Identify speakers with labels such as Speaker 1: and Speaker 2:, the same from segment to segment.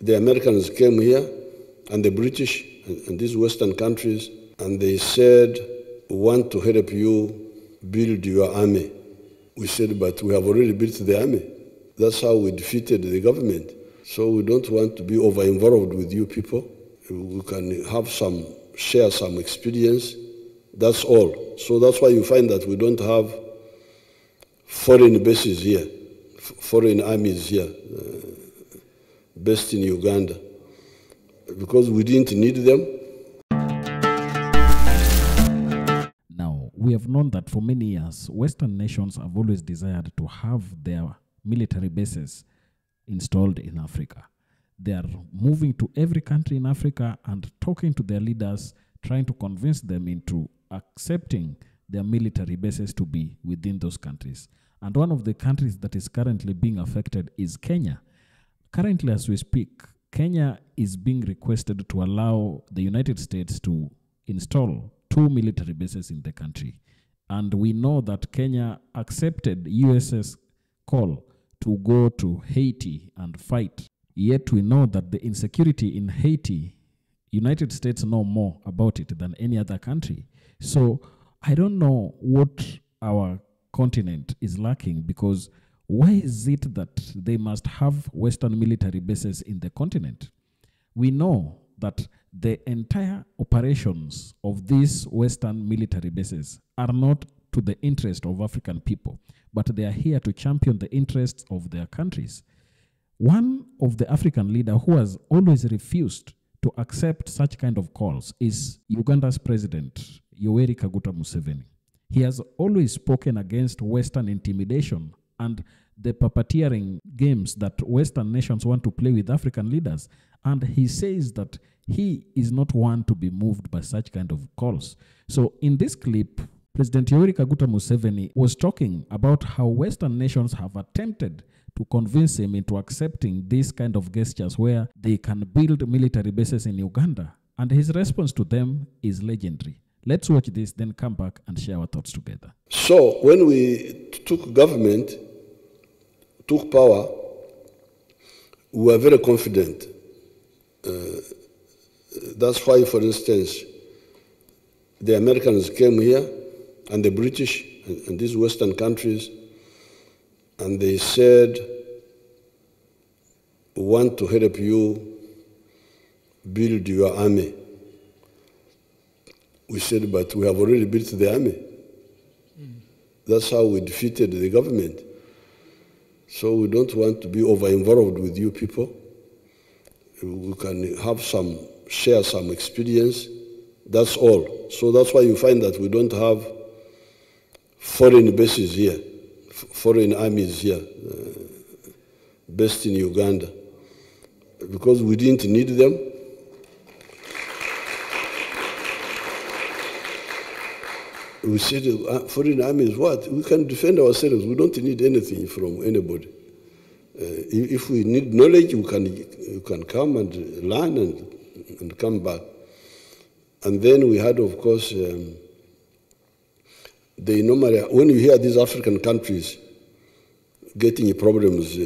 Speaker 1: The Americans came here, and the British, and these Western countries, and they said, we want to help you build your army. We said, but we have already built the army. That's how we defeated the government. So we don't want to be over-involved with you people. We can have share some experience. That's all. So that's why you find that we don't have foreign bases here, foreign armies here, based in Uganda, because we didn't need them.
Speaker 2: Now, we have known that for many years, Western nations have always desired to have their military bases installed in Africa. They are moving to every country in Africa and talking to their leaders, trying to convince them into accepting their military bases to be within those countries. And one of the countries that is currently being affected is Kenya. Currently, as we speak, Kenya is being requested to allow the United States to install 2 military bases in the country. And we know that Kenya accepted US's call to go to Haiti and fight. Yet we know that the insecurity in Haiti, United States know more about it than any other country. So I don't know what our continent is lacking, because why is it that they must have Western military bases in the continent? We know that the entire operations of these Western military bases are not to the interest of African people, but they are here to champion the interests of their countries. One of the African leaders who has always refused to accept such kind of calls is Uganda's president, Yoweri Kaguta Museveni. He has always spoken against Western intimidation and the puppeteering games that Western nations want to play with African leaders. And he says that he is not one to be moved by such kind of calls. So in this clip, President Yoweri Kaguta Museveni was talking about how Western nations have attempted to convince him into accepting these kind of gestures where they can build military bases in Uganda. And his response to them is legendary. Let's watch this, then come back and share our thoughts together.
Speaker 1: So when we took government, took power, we were very confident. That's why, for instance, the Americans came here, and the British, and these Western countries, and they said, we want to help you build your army. We said, but we have already built the army. That's how we defeated the government. So we don't want to be over-involved with you people. We can have share some experience. That's all. So that's why you find that we don't have foreign bases here, foreign armies here, based in Uganda, because we didn't need them. We said, foreign armies, what? We can defend ourselves. We don't need anything from anybody. If we need knowledge, we can come and learn and come back. And then we had, of course, they normally, when you hear these African countries getting problems,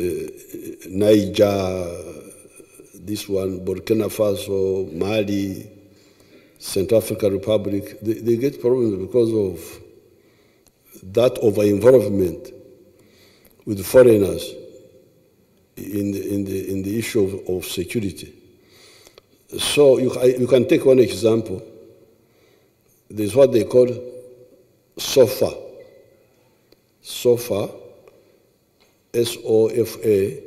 Speaker 1: Niger, this one, Burkina Faso, Mali, Central African Republic, they get problems because of that over-involvement with foreigners in the issue of security. So you can take one example. There's what they call SOFA. SOFA, S-O-F-A,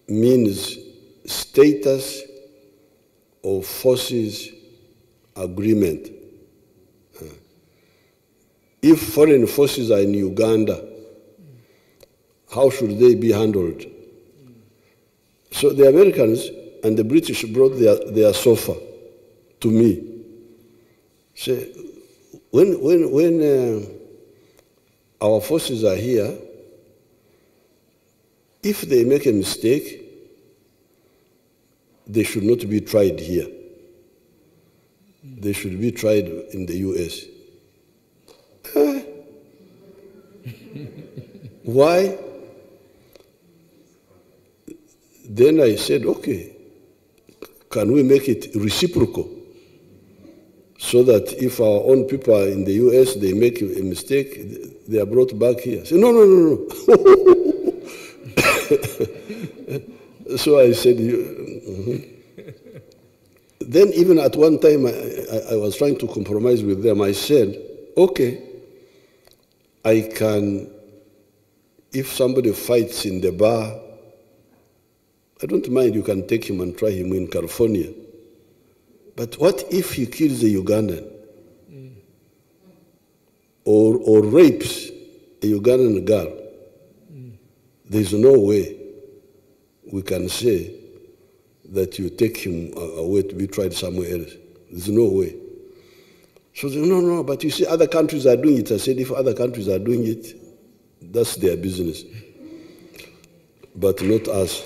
Speaker 1: means Status of Forces Agreement. If foreign forces are in Uganda, how should they be handled? So the Americans and the British brought their SOFA to me. Say, when our forces are here, if they make a mistake, they should not be tried here. They should be tried in the US. Why? Then I said, okay, can we make it reciprocal? So that if our own people are in the US, they make a mistake, they are brought back here. I said, no, no, no, no. So I said, Then even at one time, I was trying to compromise with them. I said, okay, I can, if somebody fights in the bar, I don't mind, you can take him and try him in California. But what if he kills a Ugandan? Or rapes a Ugandan girl? There's no way we can say that you take him away to be tried somewhere else. There's no way. So they said, no, no, but you see other countries are doing it. I said, if other countries are doing it, that's their business. But not us.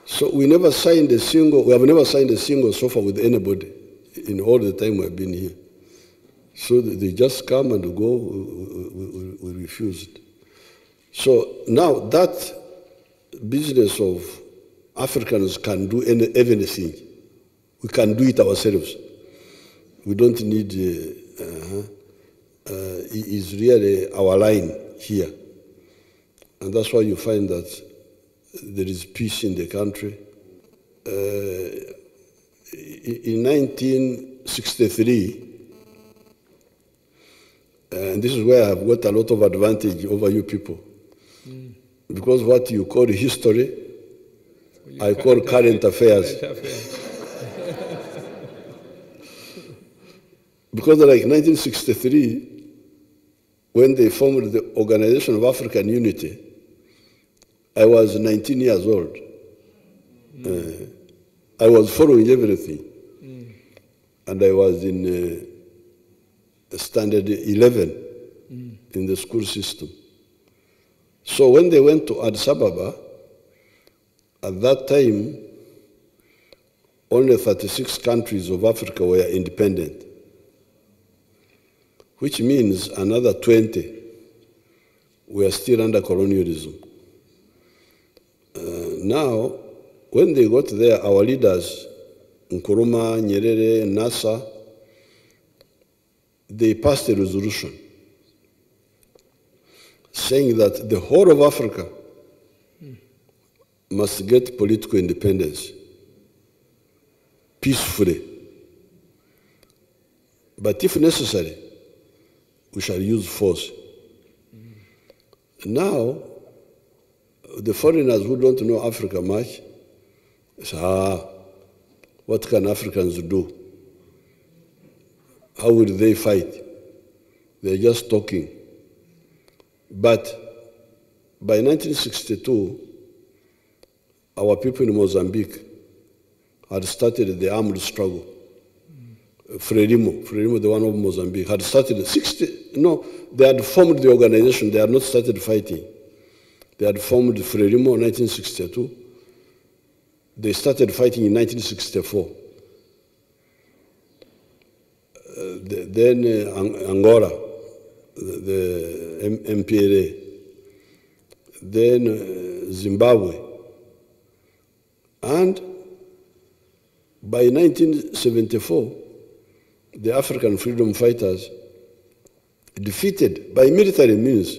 Speaker 1: So we have never signed a single SOFA with anybody in all the time we've been here. So they just come and go, we refused. So now that business of Africans can do everything. We can do it ourselves. We don't need, is really our line here. And that's why you find that there is peace in the country. In 1963, and this is where I've got a lot of advantage over you people. Because what you call history, I call current affairs. Because like 1963, when they formed the Organization of African Unity, I was 19 years old. I was following everything. And I was in standard 11 in the school system. So when they went to Addis Ababa, at that time, only 36 countries of Africa were independent, which means another 20 were still under colonialism. Now, when they got there, our leaders, Nkrumah, Nyerere, Nasser, they passed a resolution saying that the whole of Africa must get political independence peacefully. But if necessary, we shall use force. Now, the foreigners who don't know Africa much say, what can Africans do? How will they fight? They're just talking. But by 1962, our people in Mozambique had started the armed struggle. Frelimo, the one of Mozambique, had started they had formed the organization, they had not started fighting. They had formed Frelimo in 1962. They started fighting in 1964. Then Angola, the MPLA. Then Zimbabwe. And by 1974, the African freedom fighters defeated, by military means,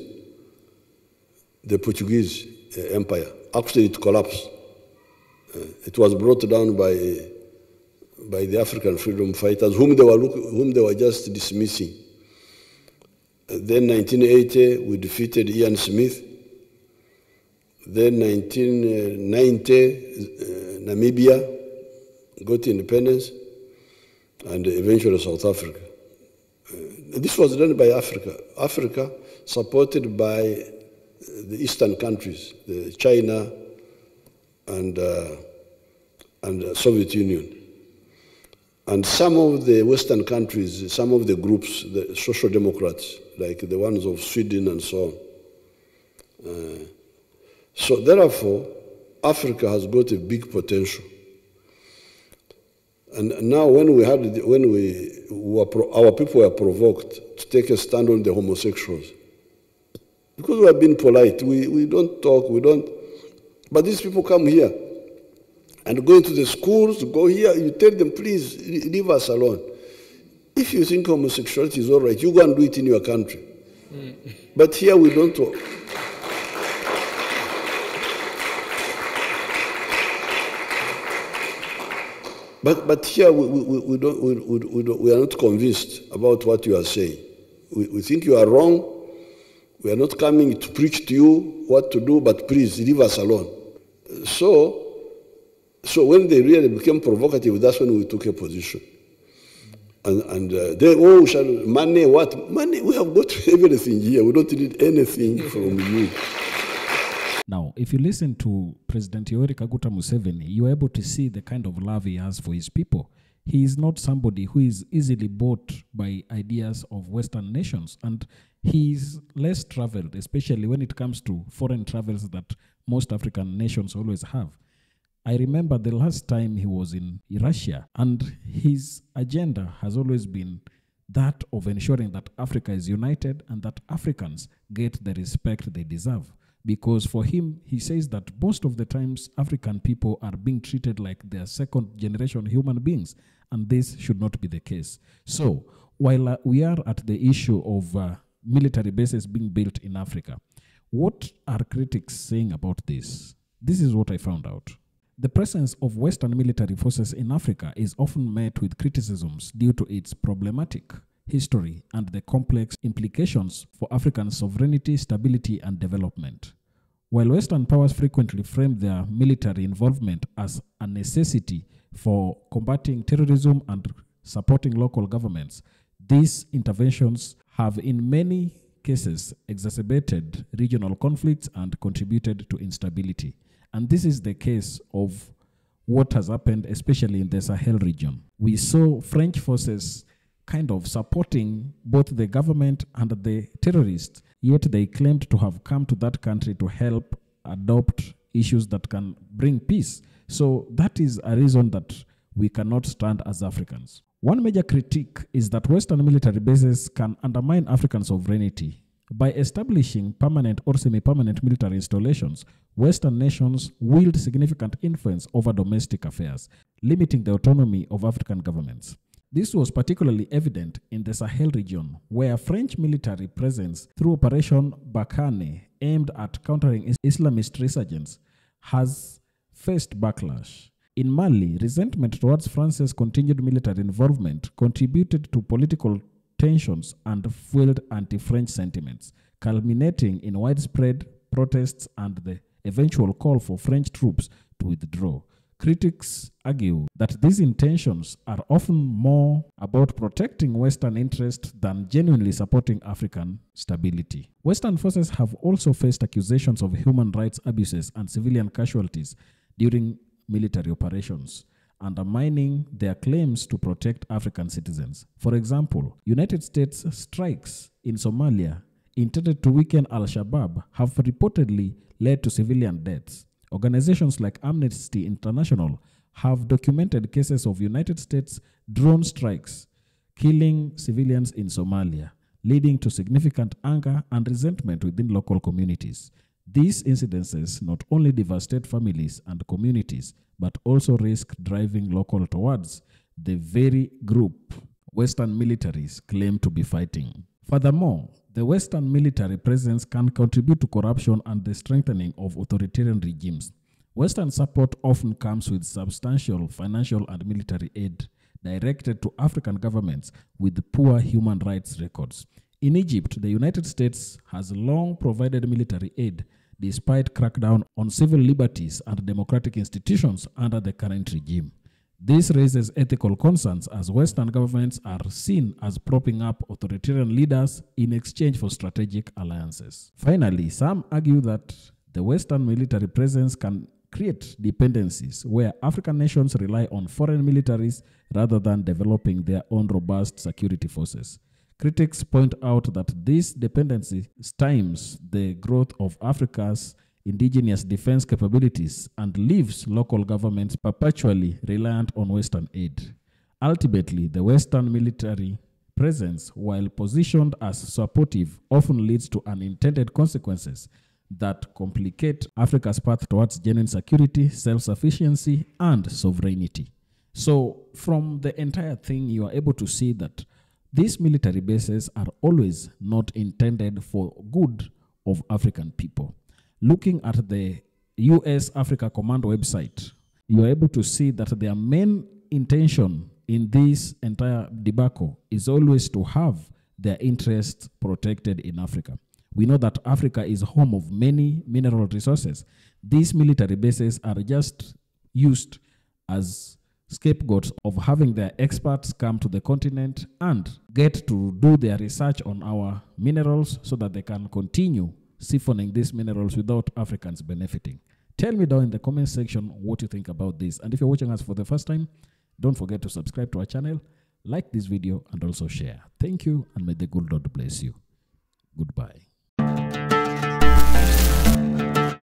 Speaker 1: the Portuguese empire. Actually, it collapsed. It was brought down by the African freedom fighters, whom they were just dismissing. Then 1980, we defeated Ian Smith. Then 1990, Namibia got independence, and eventually South Africa. This was done by Africa. Africa, supported by the Eastern countries, China and Soviet Union. And some of the Western countries, some of the groups, the social democrats, like the ones of Sweden and so on. So therefore, Africa has got a big potential. And now when our people were provoked to take a stand on the homosexuals, Because we have been polite. We don't talk, we don't. But these people come here and go into the schools, go here, you tell them, please, leave us alone. If you think homosexuality is all right, you go and do it in your country. But here we don't talk. But here we are not convinced about what you are saying. We think you are wrong. We are not coming to preach to you what to do, but please leave us alone. So when they really became provocative, that's when we took a position. And they, shall money, what? Money, we have got everything here. We don't need anything from you.
Speaker 2: Now, if you listen to President Yoweri Kaguta Museveni, you're able to see the kind of love he has for his people. He is not somebody who is easily bought by ideas of Western nations, and he is less traveled, especially when it comes to foreign travels that most African nations always have. I remember the last time he was in Russia, and his agenda has always been that of ensuring that Africa is united and that Africans get the respect they deserve. Because for him, he says that most of the times African people are being treated like they are second-generation human beings, and this should not be the case. So, while we are at the issue of military bases being built in Africa, what are critics saying about this? This is what I found out. The presence of Western military forces in Africa is often met with criticisms due to its problematic history and the complex implications for African sovereignty, stability, and development. While Western powers frequently frame their military involvement as a necessity for combating terrorism and supporting local governments, these interventions have in many cases exacerbated regional conflicts and contributed to instability. And this is the case of what has happened, especially in the Sahel region. We saw French forces kind of supporting both the government and the terrorists, yet they claimed to have come to that country to help adopt issues that can bring peace. So that is a reason that we cannot stand as Africans. One major critique is that Western military bases can undermine African sovereignty. By establishing permanent or semi-permanent military installations, Western nations wield significant influence over domestic affairs, limiting the autonomy of African governments. This was particularly evident in the Sahel region, where French military presence through Operation Barkhane, aimed at countering Islamist resurgence, has faced backlash. In Mali, resentment towards France's continued military involvement contributed to political tensions and fueled anti-French sentiments, culminating in widespread protests and the eventual call for French troops to withdraw. Critics argue that these intentions are often more about protecting Western interests than genuinely supporting African stability. Western forces have also faced accusations of human rights abuses and civilian casualties during military operations, undermining their claims to protect African citizens. For example, United States strikes in Somalia intended to weaken Al-Shabaab have reportedly led to civilian deaths. Organizations like Amnesty International have documented cases of United States drone strikes killing civilians in Somalia, leading to significant anger and resentment within local communities. These incidences not only devastate families and communities, but also risk driving local towards the very group Western militaries claim to be fighting. Furthermore, the Western military presence can contribute to corruption and the strengthening of authoritarian regimes. Western support often comes with substantial financial and military aid directed to African governments with poor human rights records. In Egypt, the United States has long provided military aid despite crackdown on civil liberties and democratic institutions under the current regime. This raises ethical concerns as Western governments are seen as propping up authoritarian leaders in exchange for strategic alliances. Finally, some argue that the Western military presence can create dependencies where African nations rely on foreign militaries rather than developing their own robust security forces. Critics point out that this dependency stymies the growth of Africa's indigenous defense capabilities and leaves local governments perpetually reliant on Western aid. Ultimately, the Western military presence, while positioned as supportive, often leads to unintended consequences that complicate Africa's path towards genuine security, self-sufficiency, and sovereignty. So from the entire thing, you are able to see that these military bases are always not intended for good of African people. Looking at the US Africa Command website, you are able to see that their main intention in this entire debacle is always to have their interests protected in Africa. We know that Africa is home of many mineral resources. These military bases are just used as scapegoats of having their experts come to the continent and get to do their research on our minerals so that they can continue siphoning these minerals without Africans benefiting. Tell me down in the comment section what you think about this. And if you're watching us for the first time, don't forget to subscribe to our channel, like this video, and also share. Thank you, and may the good Lord bless you. Goodbye.